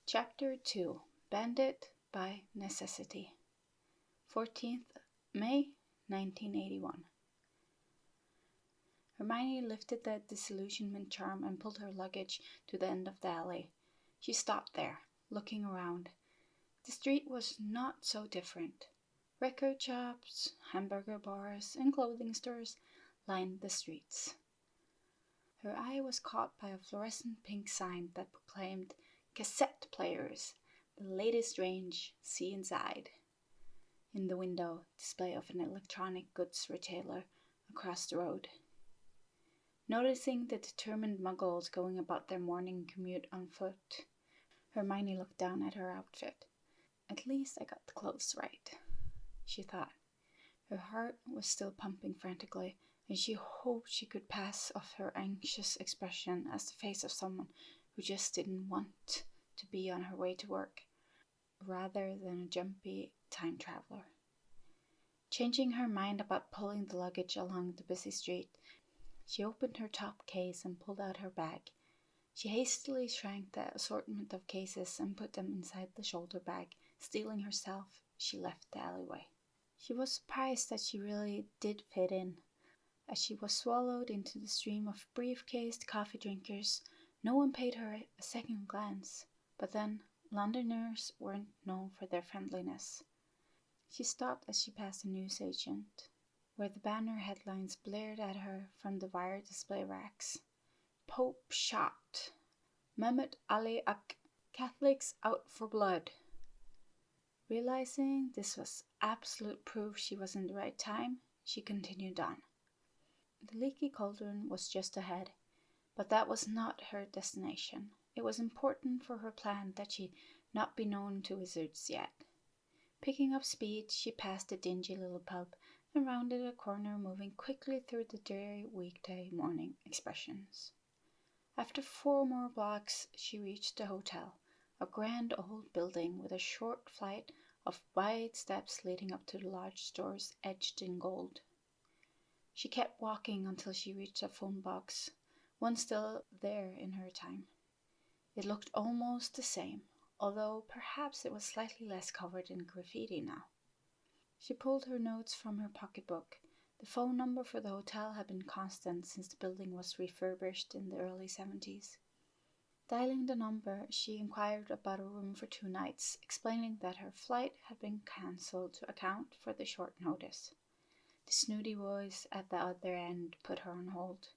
Chapter 2 Bandit by Necessity 14th May 1981. Hermione lifted the disillusionment charm and pulled her luggage to the end of the alley. She stopped there, looking around. The street was not so different. Record shops, hamburger bars, and clothing stores lined the streets. Her eye was caught by a fluorescent pink sign that proclaimed "Cassette players, the latest range, see inside." In the window, display of an electronic goods retailer across the road. Noticing the determined muggles going about their morning commute on foot, Hermione looked down at her outfit. At least I got the clothes right, she thought. Her heart was still pumping frantically, and she hoped she could pass off her anxious expression as the face of someone who just didn't want to be on her way to work, rather than a jumpy time traveler. Changing her mind about pulling the luggage along the busy street, she opened her top case and pulled out her bag. She hastily shrank the assortment of cases and put them inside the shoulder bag. Steeling herself, she left the alleyway. She was surprised that she really did fit in. As she was swallowed into the stream of briefcased coffee drinkers, no one paid her a second glance. But then, Londoners weren't known for their friendliness. She stopped as she passed a newsagent, where the banner headlines blared at her from the wire display racks. Pope shot. Mehmet Ali Ak. Catholics out for blood. Realizing this was absolute proof she was in the right time, she continued on. The leaky cauldron was just ahead, but that was not her destination. It was important for her plan that she not be known to wizards yet. Picking up speed, she passed the dingy little pub and rounded a corner, moving quickly through the dreary weekday morning expressions. After 4 more blocks, she reached the hotel, a grand old building with a short flight of wide steps leading up to the large stores edged in gold. She kept walking until she reached a phone box, one still there in her time. It looked almost the same, although perhaps it was slightly less covered in graffiti now. She pulled her notes from her pocketbook. The phone number for the hotel had been constant since the building was refurbished in the early 70s. Dialing the number, she inquired about a room for 2 nights, explaining that her flight had been cancelled to account for the short notice. The snooty voice at the other end put her on hold.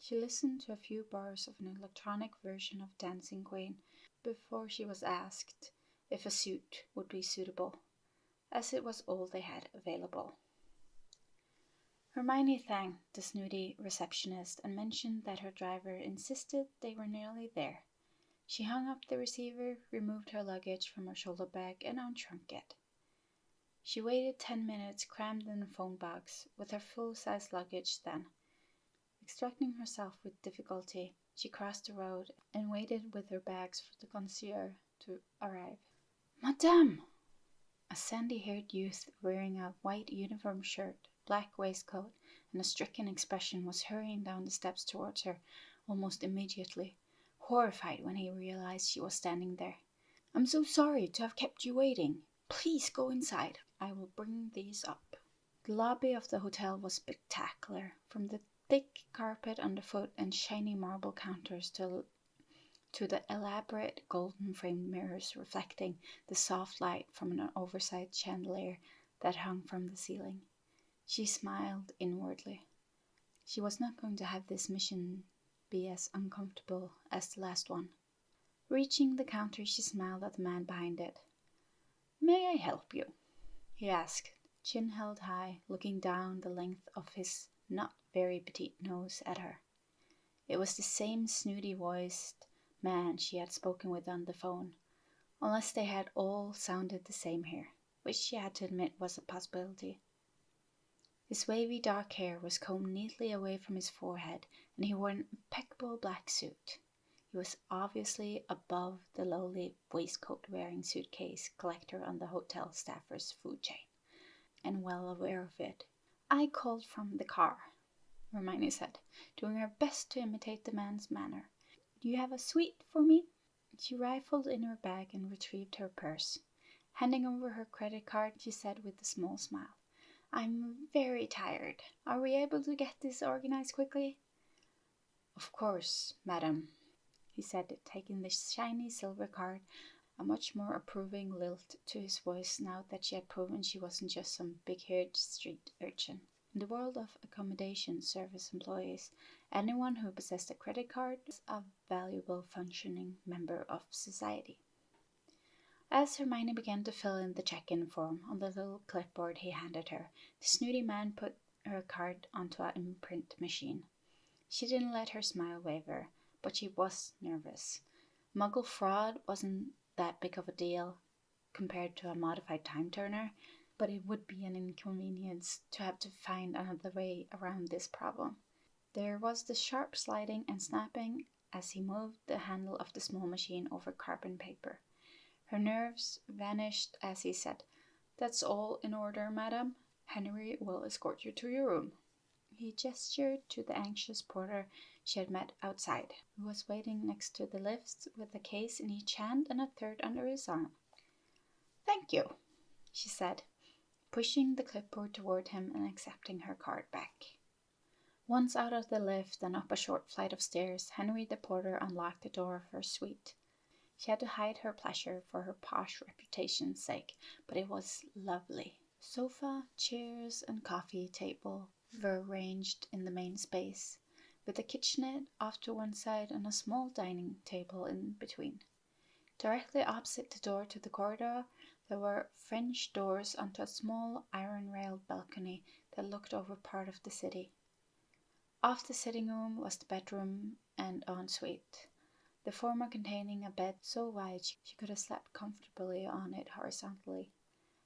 She listened to a few bars of an electronic version of Dancing Queen before she was asked if a suit would be suitable, as it was all they had available. Hermione thanked the snooty receptionist and mentioned that her driver insisted they were nearly there. She hung up the receiver, removed her luggage from her shoulder bag, and unshrunk it. She waited 10 minutes, crammed in the phone box, with her full-size luggage then. Extracting herself with difficulty, she crossed the road and waited with her bags for the concierge to arrive. "Madame!" A sandy-haired youth wearing a white uniform shirt, black waistcoat, and a stricken expression was hurrying down the steps towards her almost immediately, horrified when he realized she was standing there. "I'm so sorry to have kept you waiting. Please go inside. I will bring these up." The lobby of the hotel was spectacular, from the thick carpet underfoot and shiny marble counters to the elaborate golden-framed mirrors reflecting the soft light from an oversized chandelier that hung from the ceiling. She smiled inwardly. She was not going to have this mission be as uncomfortable as the last one. Reaching the counter, she smiled at the man behind it. "May I help you?" he asked, chin held high, looking down the length of his not very petite nose at her. It was the same snooty-voiced man she had spoken with on the phone, unless they had all sounded the same here, which she had to admit was a possibility. His wavy dark hair was combed neatly away from his forehead, and he wore an impeccable black suit. He was obviously above the lowly waistcoat-wearing suitcase collector on the hotel staffer's food chain, and well aware of it. "I called from the car," Hermione said, doing her best to imitate the man's manner. "Do you have a suite for me?" She rifled in her bag and retrieved her purse. Handing over her credit card, she said with a small smile, "I'm very tired. Are we able to get this organized quickly?" "Of course, madam," he said, taking the shiny silver card, a much more approving lilt to his voice now that she had proven she wasn't just some big-haired street urchin. In the world of accommodation service employees, anyone who possessed a credit card was a valuable functioning member of society. As Hermione began to fill in the check-in form on the little clipboard he handed her, the snooty man put her card onto an imprint machine. She didn't let her smile waver, but she was nervous. Muggle fraud wasn't that big of a deal compared to a modified time turner, but it would be an inconvenience to have to find another way around this problem. There was the sharp sliding and snapping as he moved the handle of the small machine over carbon paper. Her nerves vanished as he said, "That's all in order, madam. Henry will escort you to your room." He gestured to the anxious porter she had met outside, who was waiting next to the lifts with a case in each hand and a third under his arm. "Thank you," she said, pushing the clipboard toward him and accepting her card back. Once out of the lift and up a short flight of stairs, Henry the porter unlocked the door of her suite. She had to hide her pleasure for her posh reputation's sake, but it was lovely. Sofa, chairs, and coffee table were arranged in the main space, with a kitchenette off to one side and a small dining table in between. Directly opposite the door to the corridor, there were French doors onto a small iron-railed balcony that looked over part of the city. Off the sitting room was the bedroom and ensuite, the former containing a bed so wide she could have slept comfortably on it horizontally.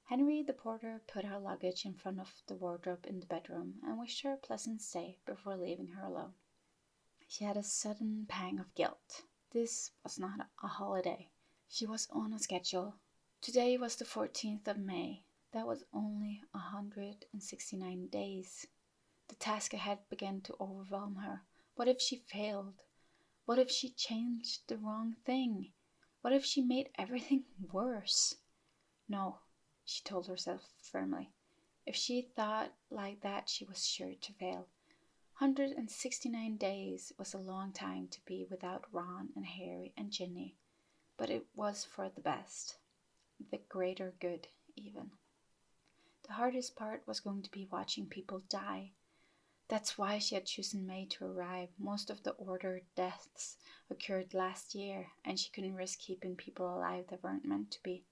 Henry the porter put her luggage in front of the wardrobe in the bedroom and wished her a pleasant stay before leaving her alone. She had a sudden pang of guilt. This was not a holiday. She was on a schedule. Today was the 14th of May. That was only 169 days. The task ahead began to overwhelm her. What if she failed? What if she changed the wrong thing? What if she made everything worse? No, she told herself firmly. If she thought like that, she was sure to fail. 169 days was a long time to be without Ron and Harry and Ginny, but it was for the best, the greater good even. The hardest part was going to be watching people die. That's why she had chosen May to arrive. Most of the ordered deaths occurred last year, and she couldn't risk keeping people alive that weren't meant to be.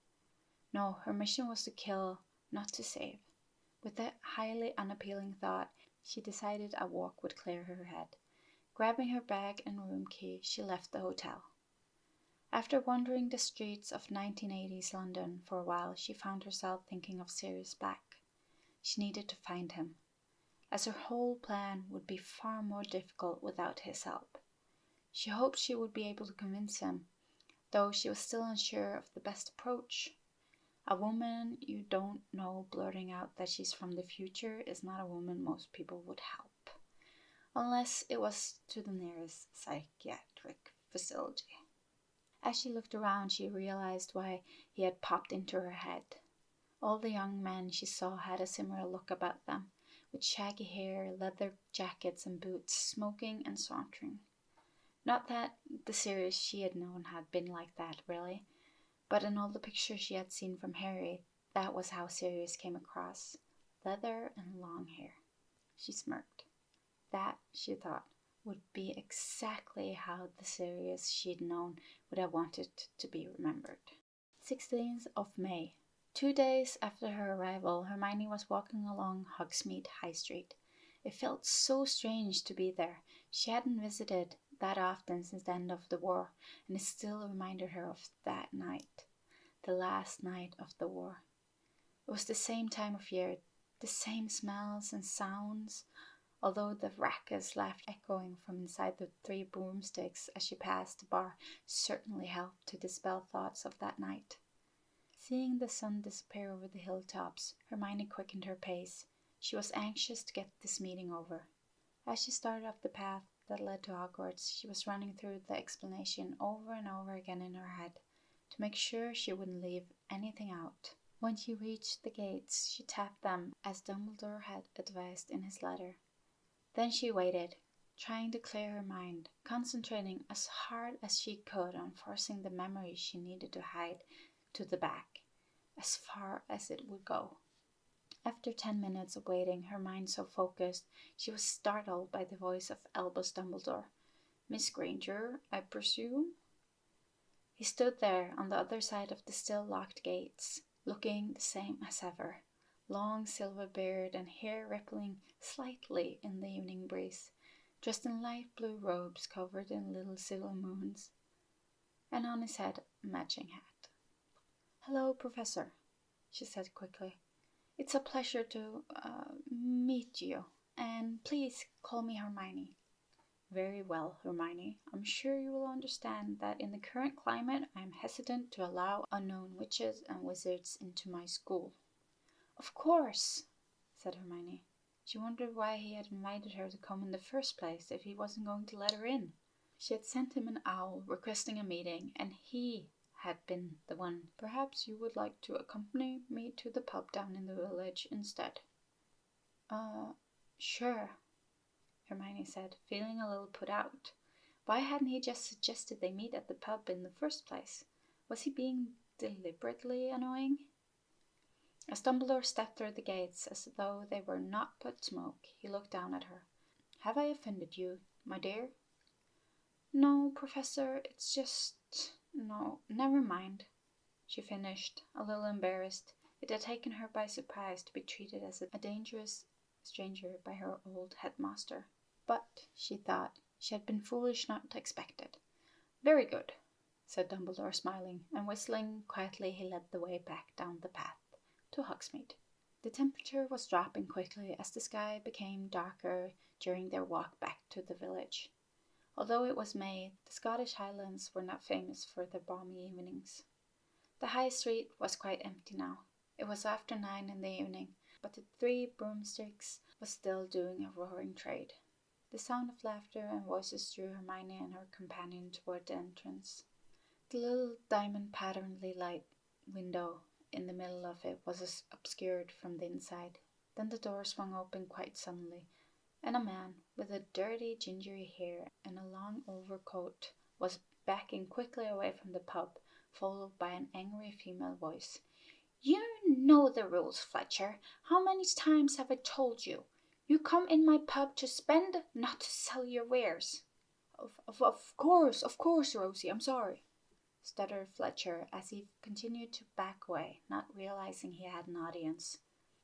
No, her mission was to kill, not to save. With that highly unappealing thought, she decided a walk would clear her head. Grabbing her bag and room key, she left the hotel. After wandering the streets of 1980s London for a while, she found herself thinking of Sirius Black. She needed to find him, as her whole plan would be far more difficult without his help. She hoped she would be able to convince him, though she was still unsure of the best approach. A woman you don't know blurting out that she's from the future is not a woman most people would help, unless it was to the nearest psychiatric facility. As she looked around, she realized why he had popped into her head. All the young men she saw had a similar look about them, with shaggy hair, leather jackets and boots, smoking and sauntering. Not that the Sirius she had known had been like that, really, but in all the pictures she had seen from Harry, that was how Sirius came across. Leather and long hair. She smirked. That, she thought, would be exactly how the Sirius she'd known would have wanted to be remembered. 16th of May. 2 days after her arrival, Hermione was walking along Hogsmeade High Street. It felt so strange to be there. She hadn't visited that often since the end of the war, and it still reminded her of that night, the last night of the war. It was the same time of year, the same smells and sounds, although the raucous laughter echoing from inside the 3 broomsticks as she passed the bar certainly helped to dispel thoughts of that night. Seeing the sun disappear over the hilltops, Hermione quickened her pace. She was anxious to get this meeting over. As she started up the path, that led to Hogwarts, she was running through the explanation over and over again in her head to make sure she wouldn't leave anything out. When she reached the gates, she tapped them as Dumbledore had advised in his letter. Then she waited, trying to clear her mind, concentrating as hard as she could on forcing the memories she needed to hide to the back, as far as it would go. After 10 minutes of waiting, her mind so focused, she was startled by the voice of Albus Dumbledore. "Miss Granger, I presume?" He stood there on the other side of the still locked gates, looking the same as ever, long silver beard and hair rippling slightly in the evening breeze, dressed in light blue robes covered in little silver moons, and on his head a matching hat. "Hello, Professor," she said quickly. "It's a pleasure to meet you, and please call me Hermione." "Very well, Hermione. I'm sure you will understand that in the current climate I am hesitant to allow unknown witches and wizards into my school." "Of course," said Hermione. She wondered why he had invited her to come in the first place if he wasn't going to let her in. She had sent him an owl requesting a meeting, and he had been the one. "Perhaps you would like to accompany me to the pub down in the village instead." Sure," Hermione said, feeling a little put out. Why hadn't he just suggested they meet at the pub in the first place? Was he being deliberately annoying? As Dumbledore stepped through the gates as though they were not but smoke, he looked down at her. "Have I offended you, my dear?" "No, Professor, it's just... No, never mind," she finished, a little embarrassed. It had taken her by surprise to be treated as a dangerous stranger by her old headmaster. But, she thought, she had been foolish not to expect it. "Very good," said Dumbledore, smiling, and whistling quietly he led the way back down the path to Hogsmeade. The temperature was dropping quickly as the sky became darker during their walk back to the village. Although it was May, the Scottish Highlands were not famous for their balmy evenings. The high street was quite empty now. It was after 9 in the evening, but the Three Broomsticks was still doing a roaring trade. The sound of laughter and voices drew Hermione and her companion toward the entrance. The little diamond-patterned light window in the middle of it was obscured from the inside. Then the door swung open quite suddenly, and a man with a dirty gingery hair and a long overcoat was backing quickly away from the pub, followed by an angry female voice. "You know the rules, Fletcher. How many times have I told you? You come in my pub to spend, not to sell your wares." Of course, Rosie, I'm sorry," stuttered Fletcher as he continued to back away, not realizing he had an audience.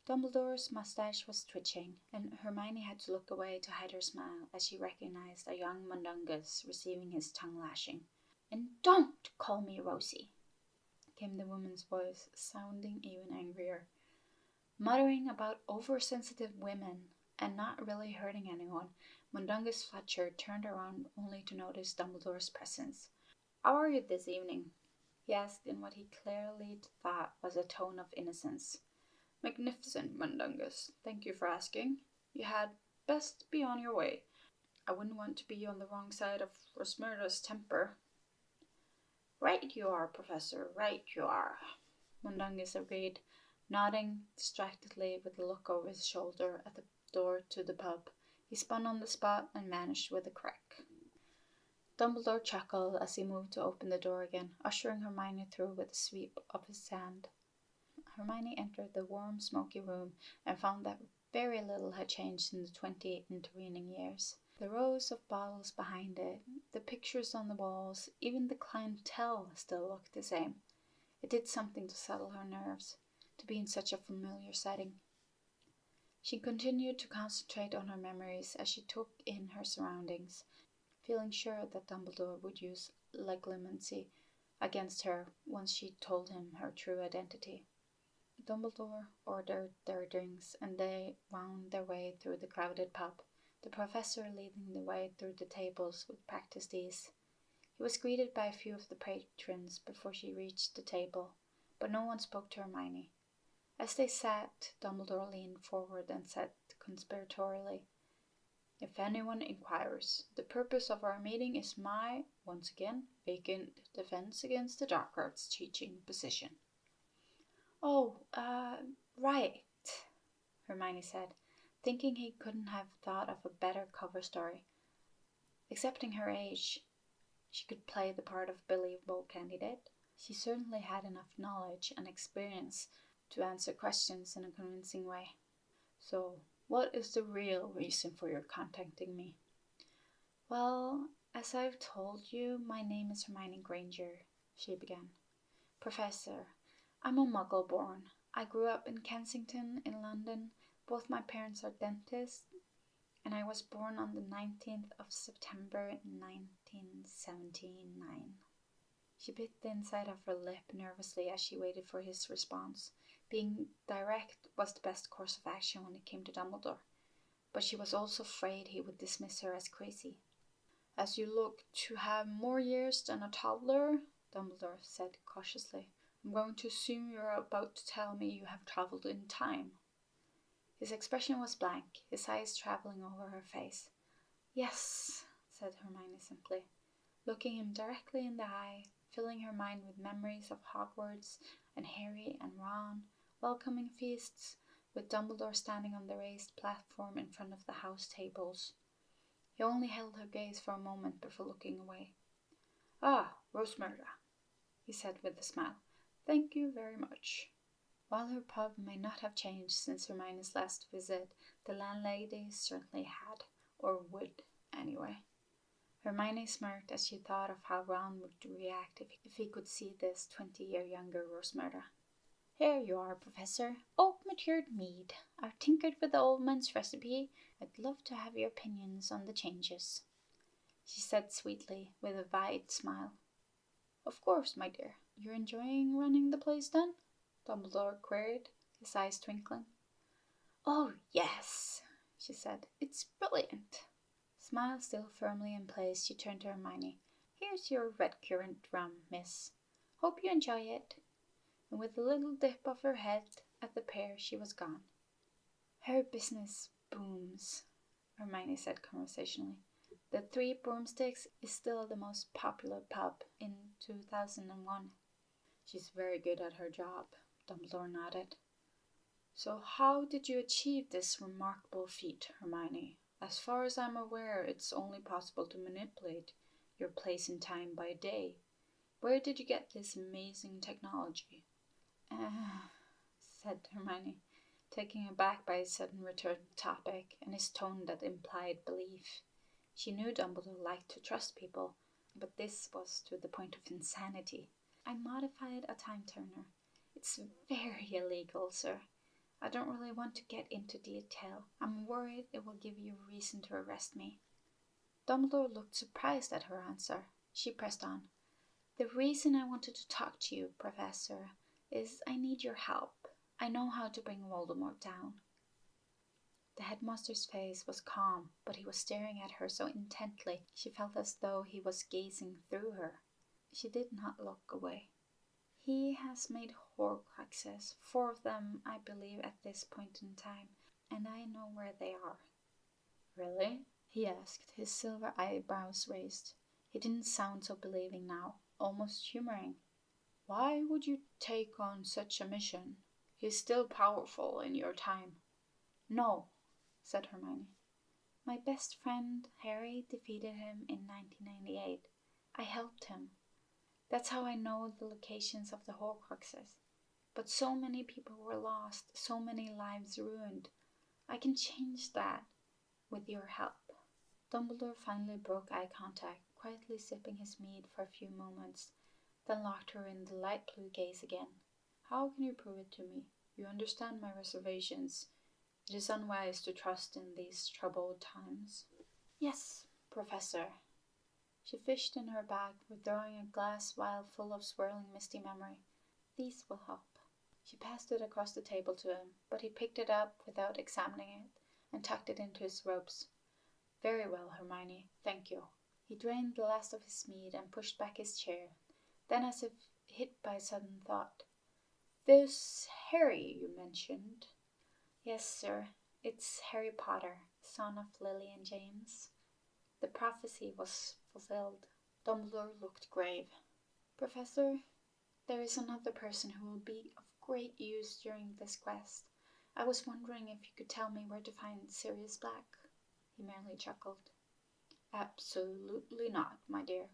Dumbledore's mustache was twitching, and Hermione had to look away to hide her smile as she recognized a young Mundungus receiving his tongue lashing. "And don't call me Rosie," came the woman's voice, sounding even angrier. Muttering about oversensitive women and not really hurting anyone, Mundungus Fletcher turned around only to notice Dumbledore's presence. "How are you this evening?" he asked in what he clearly thought was a tone of innocence. "Magnificent, Mundungus. Thank you for asking. You had best be on your way. I wouldn't want to be on the wrong side of Rosmerta's temper." "Right you are, Professor, right you are," Mundungus agreed, nodding distractedly with a look over his shoulder at the door to the pub. He spun on the spot and vanished with a crack. Dumbledore chuckled as he moved to open the door again, ushering Hermione through with a sweep of his hand. Hermione entered the warm, smoky room and found that very little had changed in the 20 intervening years. The rows of bottles behind it, the pictures on the walls, even the clientele still looked the same. It did something to settle her nerves, to be in such a familiar setting. She continued to concentrate on her memories as she took in her surroundings, feeling sure that Dumbledore would use legilimency against her once she told him her true identity. Dumbledore ordered their drinks, and they wound their way through the crowded pub, the professor leading the way through the tables with practiced ease. He was greeted by a few of the patrons before she reached the table, but no one spoke to Hermione. As they sat, Dumbledore leaned forward and said conspiratorially, If anyone inquires, the purpose of our meeting is my, once again, vacant defense against the dark arts teaching position. Oh, right, Hermione said, thinking he couldn't have thought of a better cover story. Accepting her age, she could play the part of believable candidate. She certainly had enough knowledge and experience to answer questions in a convincing way. So, what is the real reason for your contacting me? Well, as I've told you, my name is Hermione Granger, she began. Professor, I'm a Muggle born. I grew up in Kensington in London. Both my parents are dentists, and I was born on the 19th of September 1979. She bit the inside of her lip nervously as she waited for his response. Being direct was the best course of action when it came to Dumbledore, but she was also afraid he would dismiss her as crazy. As you look to have more years than a toddler, Dumbledore said cautiously, I'm going to assume you're about to tell me you have traveled in time. His expression was blank, his eyes traveling over her face. Yes, said Hermione simply, looking him directly in the eye, filling her mind with memories of Hogwarts and Harry and Ron, welcoming feasts, with Dumbledore standing on the raised platform in front of the house tables. He only held her gaze for a moment before looking away. Ah, Rosmerta, he said with a smile. Thank you very much. While her pub may not have changed since Hermione's last visit, the landlady certainly had, or would, anyway. Hermione smirked as she thought of how Ron would react if he could see this 20-year younger Rosmerta. Here you are, Professor. Oak-matured mead. I've tinkered with the old man's recipe. I'd love to have your opinions on the changes, she said sweetly, with a wide smile. Of course, my dear. You're enjoying running the place, then? Dumbledore queried, his eyes twinkling. Oh, yes, she said. It's brilliant. Smile still firmly in place, she turned to Hermione. Here's your red currant rum, miss. Hope you enjoy it. And with a little dip of her head at the pair, she was gone. Her business booms, Hermione said conversationally. The Three Broomsticks is still the most popular pub in 2001. She's very good at her job, Dumbledore nodded. So how did you achieve this remarkable feat, Hermione? As far as I'm aware, it's only possible to manipulate your place in time by day. Where did you get this amazing technology? Said Hermione, taken aback by his sudden return to topic and his tone that implied belief. She knew Dumbledore liked to trust people, but this was to the point of insanity. I modified a time turner. It's very illegal, sir. I don't really want to get into detail. I'm worried it will give you a reason to arrest me. Dumbledore looked surprised at her answer. She pressed on. The reason I wanted to talk to you, Professor, is I need your help. I know how to bring Voldemort down. The headmaster's face was calm, but he was staring at her so intently she felt as though he was gazing through her. She did not look away. He has made Horcruxes, 4 of them, I believe, at this point in time, and I know where they are. Really? He asked, his silver eyebrows raised. He didn't sound so believing now, almost humoring. Why would you take on such a mission? He's still powerful in your time. No, said Hermione. My best friend, Harry, defeated him in 1998. I helped him. That's how I know the locations of the Horcruxes. But so many people were lost, so many lives ruined. I can change that with your help. Dumbledore finally broke eye contact, quietly sipping his mead for a few moments, then locked her in the light blue gaze again. How can you prove it to me? You understand my reservations. It is unwise to trust in these troubled times. Yes, Professor. She fished in her bag, withdrawing a glass vial full of swirling misty memory. These will help. She passed it across the table to him, but he picked it up without examining it and tucked it into his robes. Very well, Hermione, thank you. He drained the last of his mead and pushed back his chair. Then, as if hit by a sudden thought, This Harry you mentioned. Yes, sir, it's Harry Potter, son of Lily and James. The prophecy was fulfilled. Dumbledore looked grave. Professor, there is another person who will be of great use during this quest. I was wondering if you could tell me where to find Sirius Black. He merely chuckled. Absolutely not, my dear.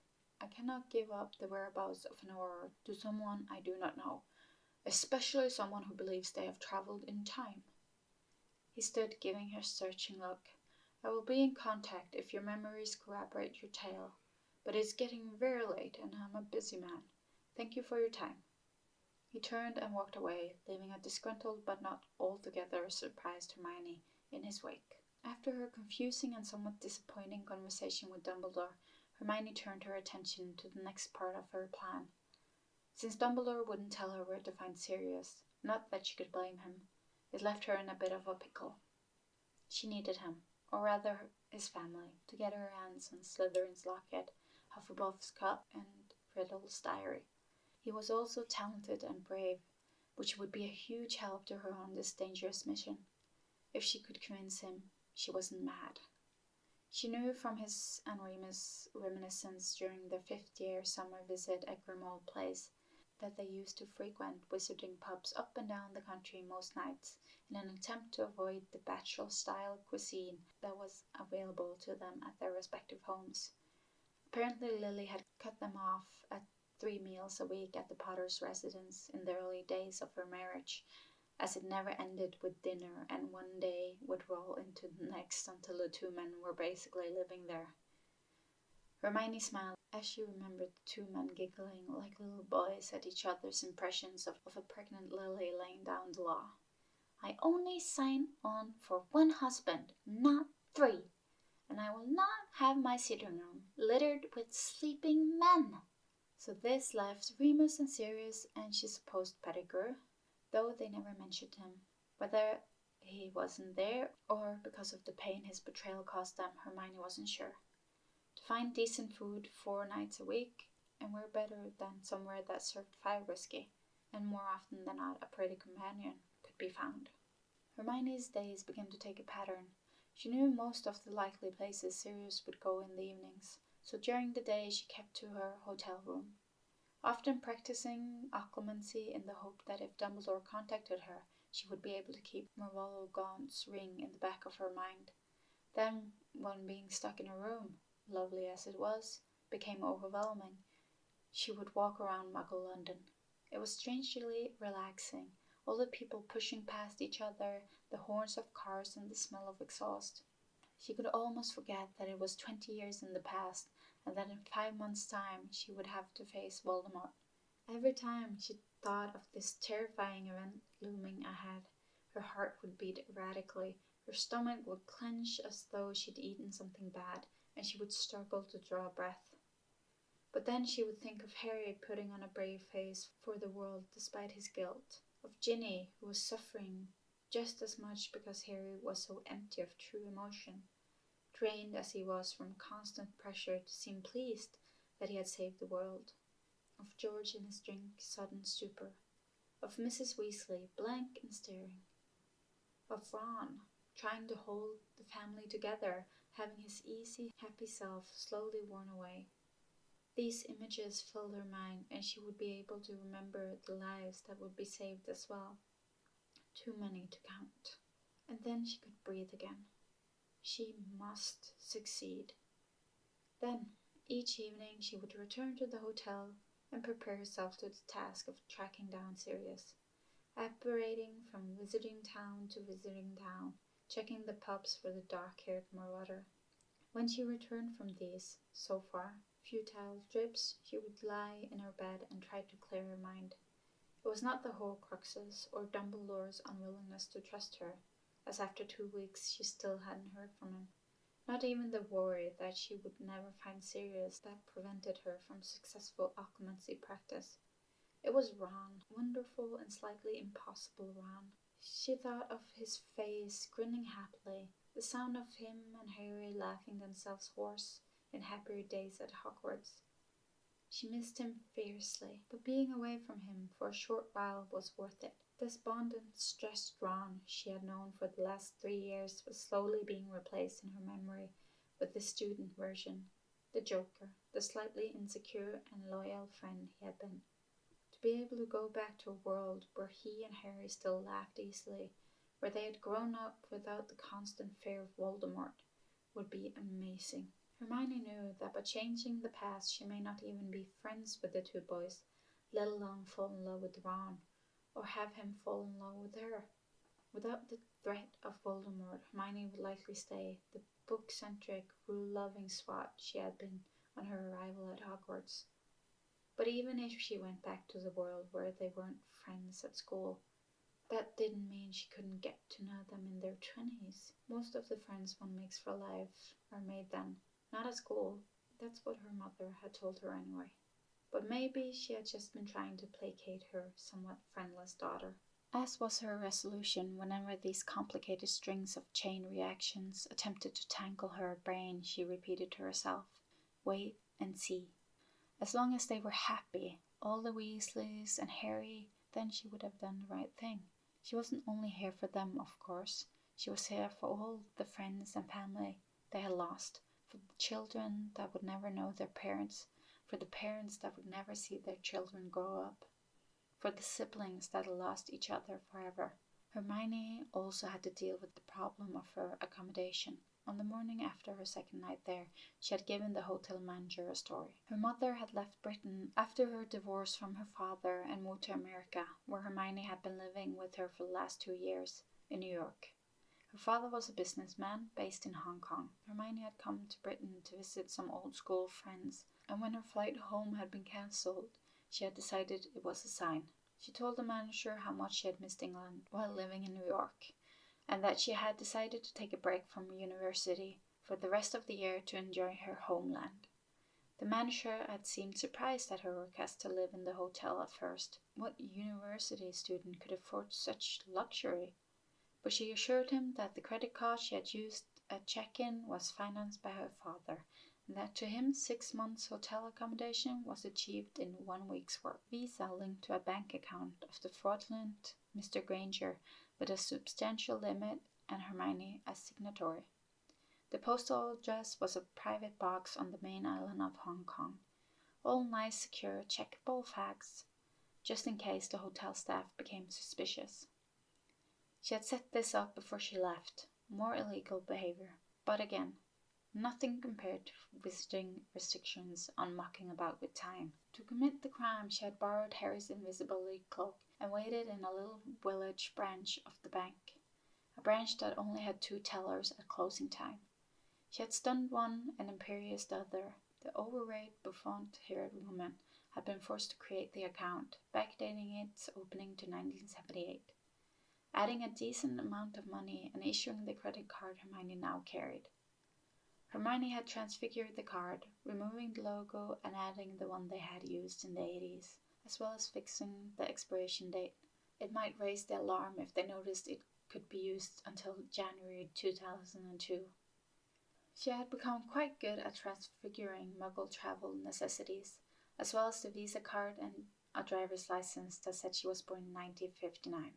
I cannot give up the whereabouts of an auror to someone I do not know, especially someone who believes they have traveled in time. He stood, giving her a searching look. I will be in contact if your memories corroborate your tale, but it's getting very late and I'm a busy man. Thank you for your time. He turned and walked away, leaving a disgruntled but not altogether surprised Hermione in his wake. After her confusing and somewhat disappointing conversation with Dumbledore, Hermione turned her attention to the next part of her plan. Since Dumbledore wouldn't tell her where to find Sirius, not that she could blame him, it left her in a bit of a pickle. She needed him, or rather his family, to get her hands on Slytherin's locket, Hufflepuff's cup, and Riddle's diary. He was also talented and brave, which would be a huge help to her on this dangerous mission. If she could convince him, she wasn't mad. She knew from his and Remus' reminiscence during their 5th-year summer visit at Grimmauld Place that they used to frequent wizarding pubs up and down the country most nights in an attempt to avoid the bachelor-style cuisine that was available to them at their respective homes. Apparently Lily had cut them off at 3 meals a week at the Potter's residence in the early days of her marriage, as it never ended with dinner and one day would roll into the next until the two men were basically living there. Hermione smiled as she remembered the two men giggling like little boys at each other's impressions of a pregnant Lily laying down the law. I only sign on for 1 husband, not 3, and I will not have my sitting room littered with sleeping men. So this left Remus and Sirius and she supposed Pettigrew, though they never mentioned him. Whether he wasn't there or because of the pain his betrayal caused them, Hermione wasn't sure. To find decent food 4 nights a week, and where better than somewhere that served 5 whiskey, and more often than not a pretty companion, could be found. Hermione's days began to take a pattern. She knew most of the likely places Sirius would go in the evenings, so during the day she kept to her hotel room, often practicing occlumency in the hope that if Dumbledore contacted her, she would be able to keep Mervalo Gaunt's ring in the back of her mind. Then, when being stuck in a room, lovely as it was, became overwhelming, she would walk around Muggle London. It was strangely relaxing, all the people pushing past each other, the horns of cars and the smell of exhaust. She could almost forget that it was 20 years in the past, and that in 5 months' time she would have to face Voldemort. Every time she thought of this terrifying event looming ahead, her heart would beat erratically, her stomach would clench as though she'd eaten something bad, and she would struggle to draw a breath. But then she would think of Harry putting on a brave face for the world despite his guilt, of Ginny, who was suffering just as much because Harry was so empty of true emotion, drained as he was from constant pressure to seem pleased that he had saved the world, of George in his drink sudden stupor, of Mrs. Weasley blank and staring, of Ron trying to hold the family together, having his easy, happy self slowly worn away. These images filled her mind, and she would be able to remember the lives that would be saved as well. Too many to count. And then she could breathe again. She must succeed. Then, each evening, she would return to the hotel and prepare herself to the task of tracking down Sirius, apparating from visiting town to visiting town, checking the pubs for the dark-haired marauder. When she returned from these, so far, futile trips, she would lie in her bed and try to clear her mind. It was not the Horcruxes or Dumbledore's unwillingness to trust her, as after 2 weeks she still hadn't heard from him. Not even the worry that she would never find Sirius that prevented her from successful occlumency practice. It was Ron, wonderful and slightly impossible Ron. She thought of his face grinning happily, the sound of him and Harry laughing themselves hoarse in happier days at Hogwarts. She missed him fiercely, but being away from him for a short while was worth it. The despondent, stressed Ron she had known for the last 3 years was slowly being replaced in her memory with the student version, the joker, the slightly insecure and loyal friend he had been. To be able to go back to a world where he and Harry still laughed easily, where they had grown up without the constant fear of Voldemort, would be amazing. Hermione knew that by changing the past she may not even be friends with the two boys, let alone fall in love with Ron, or have him fall in love with her. Without the threat of Voldemort, Hermione would likely stay the book-centric, rule-loving swot she had been on her arrival at Hogwarts. But even if she went back to the world where they weren't friends at school, that didn't mean she couldn't get to know them in their 20s. Most of the friends one makes for life are made then, not at school. That's what her mother had told her anyway. But maybe she had just been trying to placate her somewhat friendless daughter. As was her resolution whenever these complicated strings of chain reactions attempted to tangle her brain, she repeated to herself, "Wait and see." As long as they were happy, all the Weasleys and Harry, then she would have done the right thing. She wasn't only here for them, of course. She was here for all the friends and family they had lost, for the children that would never know their parents, for the parents that would never see their children grow up, for the siblings that had lost each other forever. Hermione also had to deal with the problem of her accommodation. On the morning after her second night there, she had given the hotel manager a story. Her mother had left Britain after her divorce from her father and moved to America, where Hermione had been living with her for the last 2 years, in New York. Her father was a businessman based in Hong Kong. Hermione had come to Britain to visit some old school friends, and when her flight home had been cancelled, she had decided it was a sign. She told the manager how much she had missed England while living in New York, and that she had decided to take a break from university for the rest of the year to enjoy her homeland. The manager had seemed surprised at her request to live in the hotel at first. What university student could afford such luxury? But she assured him that the credit card she had used at check-in was financed by her father, and that to him 6 months hotel accommodation was achieved in 1 week's work. Visa linked to a bank account of the fraudulent Mr. Granger with a substantial limit and Hermione as signatory. The postal address was a private box on the main island of Hong Kong. All nice, secure, checkable facts, just in case the hotel staff became suspicious. She had set this up before she left. More illegal behavior. But again, nothing compared to visiting restrictions on mucking about with time. To commit the crime, she had borrowed Harry's invisibility cloak and waited in a little village branch of the bank, a branch that only had 2 tellers at closing time. She had stunned one and imperious the other. The overweight, bouffant-haired woman had been forced to create the account, backdating its opening to 1978, adding a decent amount of money and issuing the credit card Hermione now carried. Hermione had transfigured the card, removing the logo and adding the one they had used in the 80s, as well as fixing the expiration date. It might raise the alarm if they noticed it could be used until January 2002. She had become quite good at transfiguring Muggle travel necessities, as well as the Visa card and a driver's license that said she was born in 1959.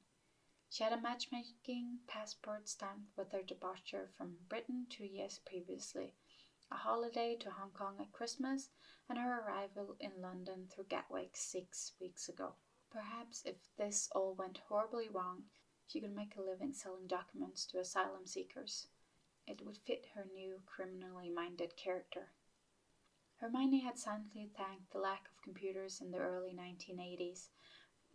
She had a matchmaking passport stamped with her departure from Britain 2 years previously, a holiday to Hong Kong at Christmas, and her arrival in London through Gatwick 6 weeks ago. Perhaps if this all went horribly wrong, she could make a living selling documents to asylum seekers. It would fit her new criminally minded character. Hermione had silently thanked the lack of computers in the early 1980s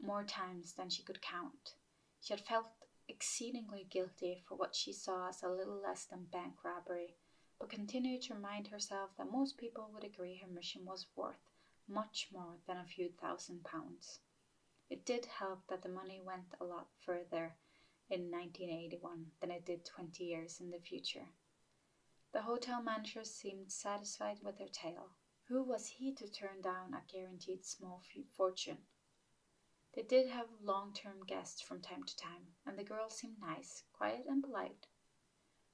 more times than she could count. She had felt exceedingly guilty for what she saw as a little less than bank robbery, but continued to remind herself that most people would agree her mission was worth much more than a few £1,000s. It did help that the money went a lot further in 1981 than it did 20 years in the future. The hotel manager seemed satisfied with her tale. Who was he to turn down a guaranteed small fortune? They did have long-term guests from time to time, and the girl seemed nice, quiet and polite.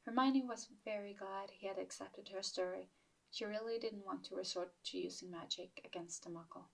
Hermione was very glad he had accepted her story. She really didn't want to resort to using magic against the Muggle.